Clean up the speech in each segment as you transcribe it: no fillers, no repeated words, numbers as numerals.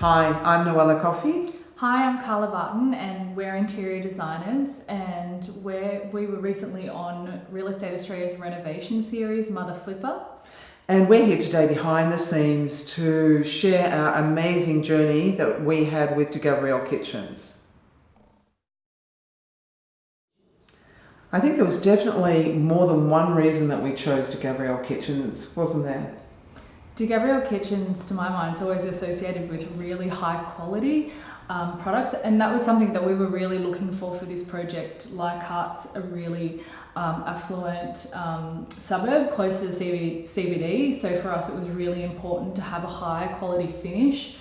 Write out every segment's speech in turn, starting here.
Hi, I'm Noella Coffey. Hi, I'm Carla Barton and we're interior designers, and we were recently on Real Estate Australia's renovation series, Mother Flipper. And we're here today behind the scenes to share our amazing journey that we had with Degabriele Kitchens. I think there was definitely more than one reason that we chose Degabriele Kitchens, wasn't there? Degabriele Kitchens, to my mind, is always associated with really high quality products, and that was something that we were really looking for this project. Leichhardt's a really affluent suburb close to the CBD, so for us it was really important to have a high quality finish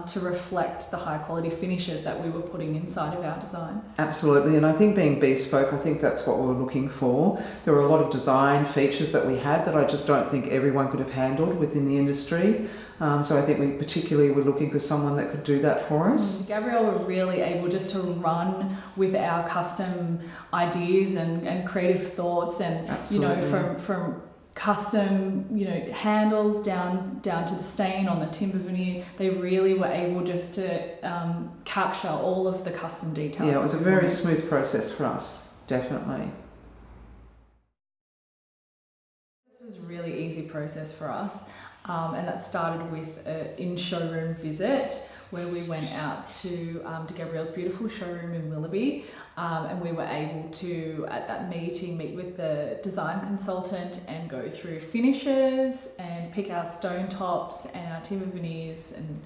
to reflect the high quality finishes that we were putting inside of our design. Absolutely, and I think being bespoke, I think that's what we were looking for. There were a lot of design features that we had that I just don't think everyone could have handled within the industry. So I think we particularly were looking for someone that could do that for us. Degabriele were really able just to run with our custom ideas and creative thoughts, and Absolutely. from custom handles down to the stain on the timber veneer. They really were able just to capture all of the custom details. Yeah, it was a very smooth process for us, definitely. This was a really easy process for us, and that started with an in-showroom visit where we went out to Degabriele's beautiful showroom in Willoughby, and we were able to, at that meeting, meet with the design consultant and go through finishes and pick our stone tops and our timber veneers and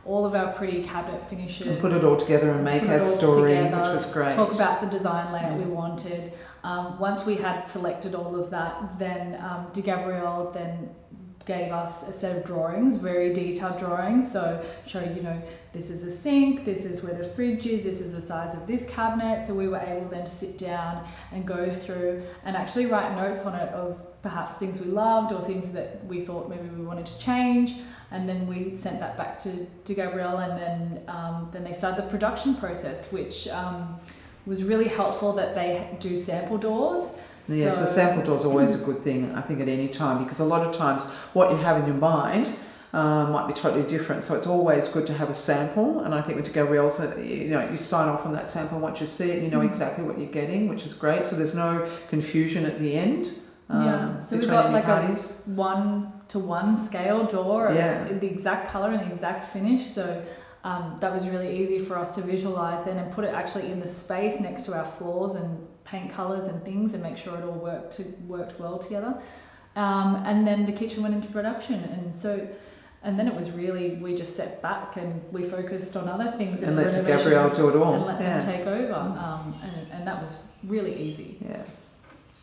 all of our pretty cabinet finishes. And put it all together and make our story, together, which was great. Talk about the design layout we wanted. Once we had selected all of that, then Degabriele then gave us a set of drawings, very detailed drawings, so showing, this is the sink, this is where the fridge is, this is the size of this cabinet. So we were able then to sit down and go through and actually write notes on it of perhaps things we loved or things that we thought maybe we wanted to change. And then we sent that back to Degabriele, and then they started the production process, which was really helpful that they do sample doors. Yes, the sample door is always a good thing, I think, at any time, because a lot of times what you have in your mind might be totally different. So it's always good to have a sample, and I think with Degabriele, so you sign off on that sample once you see it, and you know exactly what you're getting, which is great. So there's no confusion at the end. So we got like parties. A 1-to-1 scale door of the exact colour and the exact finish. So that was really easy for us to visualise then and put it actually in the space next to our floors and paint colours and things and make sure it all worked well together. And then the kitchen went into production, and then it was really, we just sat back and we focused on other things and let Degabriele do it all and let them take over, and that was really easy. Yeah,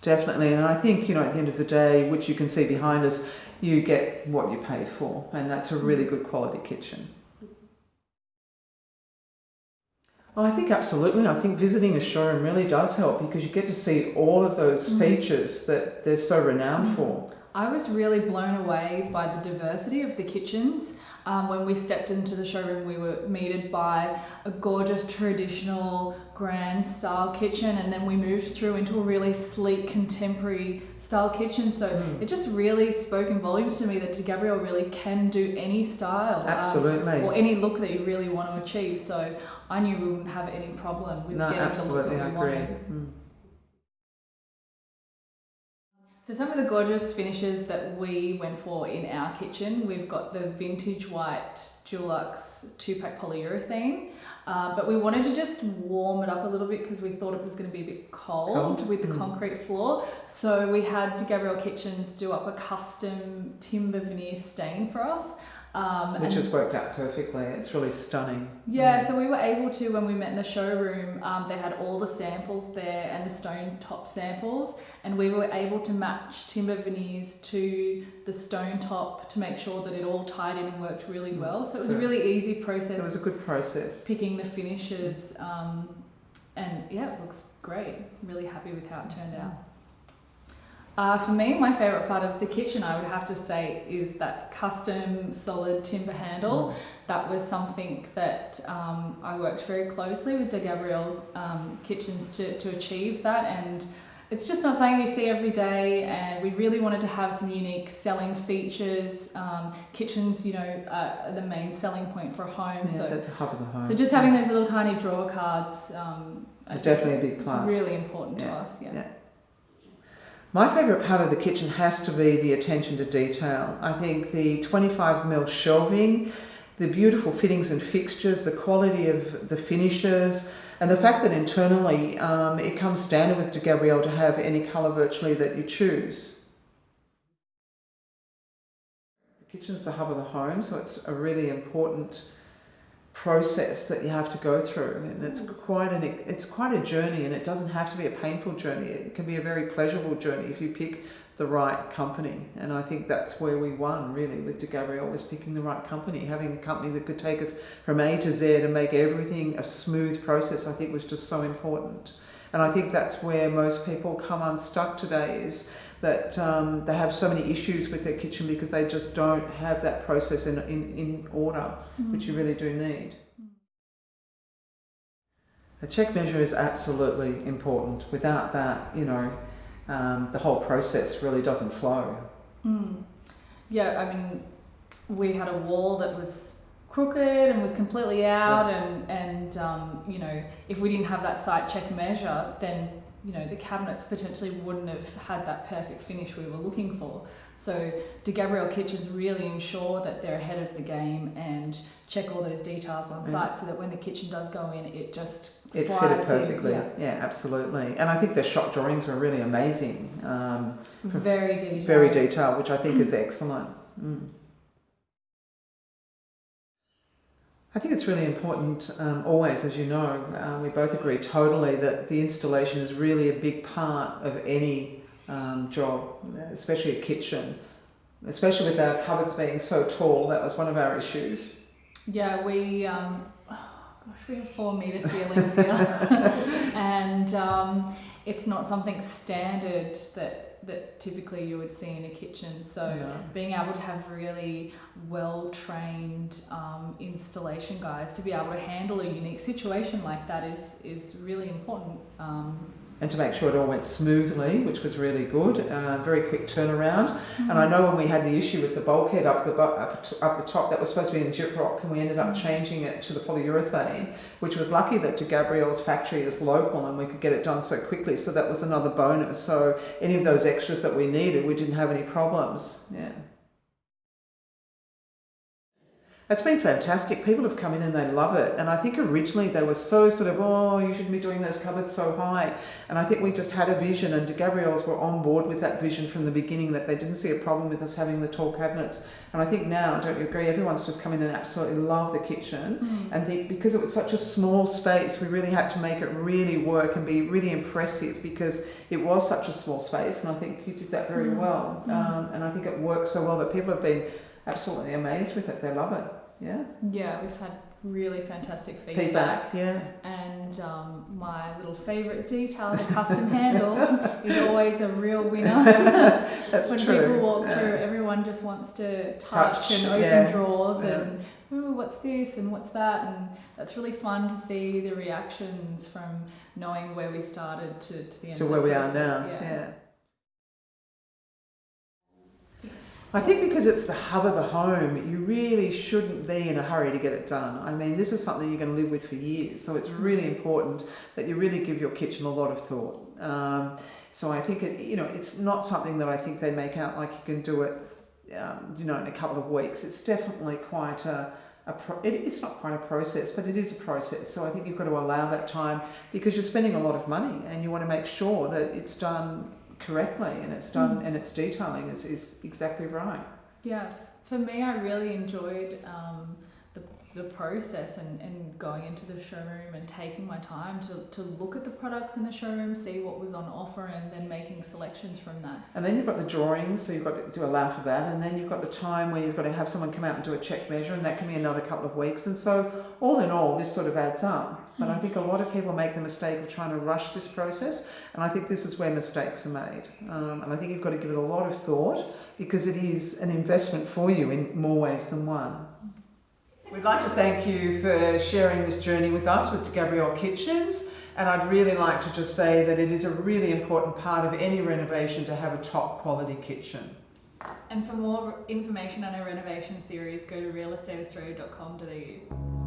definitely. And I think at the end of the day, which you can see behind us, you get what you pay for, and that's a really good quality kitchen. Well, I think absolutely. I think visiting a showroom really does help because you get to see all of those features that they're so renowned for. I was really blown away by the diversity of the kitchens. When we stepped into the showroom, we were meted by a gorgeous traditional grand style kitchen, and then we moved through into a really sleek contemporary style kitchen. So it just really spoke in volumes to me that Degabriele really can do any style, absolutely, or any look that you really want to achieve. So I knew we wouldn't have any problem with getting the look that we wanted. So some of the gorgeous finishes that we went for in our kitchen, we've got the vintage white Dulux 2-pack polyurethane, but we wanted to just warm it up a little bit because we thought it was going to be a bit cold with the concrete floor. So we had Degabriele Kitchens do up a custom timber veneer stain for us. Which has worked out perfectly. It's really stunning. Yeah, so we were able to, when we met in the showroom, they had all the samples there and the stone top samples, and we were able to match timber veneers to the stone top to make sure that it all tied in and worked really well. So it was a really easy process. It was a good process. Picking the finishes, and yeah, it looks great. Really happy with how it turned out. For me, my favourite part of the kitchen, I would have to say, is that custom solid timber handle. That was something that I worked very closely with Degabriele Kitchens to achieve that, it's just not something we see every day, and we really wanted to have some unique selling features. Kitchens, are the main selling point for a home. Yeah, so the hub of the home. So just having those little tiny drawer cards, definitely a big plus. Really important to us. Yeah. My favourite part of the kitchen has to be the attention to detail. I think the 25mm shelving, the beautiful fittings and fixtures, the quality of the finishes, and the fact that internally it comes standard with Degabriele to have any colour virtually that you choose. The kitchen's the hub of the home, so it's a really important process that you have to go through, and it's quite a journey, and it doesn't have to be a painful journey. It can be a very pleasurable journey if you pick the right company, and I think that's where we won really with Degabriele, was picking the right company. Having a company that could take us from A to Z and make everything a smooth process, I think was just so important. And I think that's where most people come unstuck today, is that they have so many issues with their kitchen because they just don't have that process in order, which you really do need. A check measure is absolutely important. Without that, the whole process really doesn't flow. Yeah, I mean, we had a wall that was crooked and was completely out, and if we didn't have that site check measure, then the cabinets potentially wouldn't have had that perfect finish we were looking for. So Degabriele kitchens really ensure that they're ahead of the game and check all those details on site, so that when the kitchen does go in, it fitted perfectly. Yeah, absolutely. And I think their shop drawings were really amazing. Very detailed. Very detailed, which I think is excellent. I think it's really important, always, as you know, we both agree totally that the installation is really a big part of any job, especially a kitchen, especially with our cupboards being so tall. That was one of our issues. Yeah, we have 4-metre ceilings here, and it's not something standard that typically you would see in a kitchen. So being able to have really well-trained installation guys to be able to handle a unique situation like that is really important. And to make sure it all went smoothly, which was really good. Very quick turnaround. And I know when we had the issue with the bulkhead up the top, that was supposed to be in gyprock, and we ended up changing it to the polyurethane, which was lucky that Degabriele's factory is local and we could get it done so quickly. So that was another bonus. So any of those extras that we needed, we didn't have any problems. Yeah. It's been fantastic. People have come in and they love it. And I think originally they were so sort of, you shouldn't be doing those cupboards so high. And I think we just had a vision, and Degabriele's were on board with that vision from the beginning, that they didn't see a problem with us having the tall cabinets. And I think now, don't you agree, everyone's just come in and absolutely love the kitchen. And because it was such a small space, we really had to make it really work and be really impressive, because it was such a small space. And I think you did that very well. And I think it worked so well that people have been absolutely amazed with it. They love it. Yeah, we've had really fantastic feedback. And my little favourite detail, the custom handle, is always a real winner. That's when true. People walk through, everyone just wants to touch and open drawers and what's this and what's that, and that's really fun to see the reactions from knowing where we started to the end to of where the we process. are now. I think because it's the hub of the home, you really shouldn't be in a hurry to get it done. I mean, this is something you're going to live with for years, so it's really important that you really give your kitchen a lot of thought. So I think it's not something that I think they make out like you can do it, in a couple of weeks. It's definitely quite it's not quite a process, but it is a process. So I think you've got to allow that time, because you're spending a lot of money and you want to make sure that it's done correctly and it's done and its detailing is exactly right. Yeah, for me, I really enjoyed the process and going into the showroom and taking my time to look at the products in the showroom, see what was on offer, and then making selections from that. And then you've got the drawings, so you've got to allow for that, and then you've got the time where you've got to have someone come out and do a check measure, and that can be another couple of weeks. And so all in all, this sort of adds up. But I think a lot of people make the mistake of trying to rush this process, and I think this is where mistakes are made. And I think you've got to give it a lot of thought, because it is an investment for you in more ways than one. We'd like to thank you for sharing this journey with us with Degabriele Kitchens, And I'd really like to just say that it is a really important part of any renovation to have a top quality kitchen. And for more information on our renovation series, go to realestateaustralia.com.au.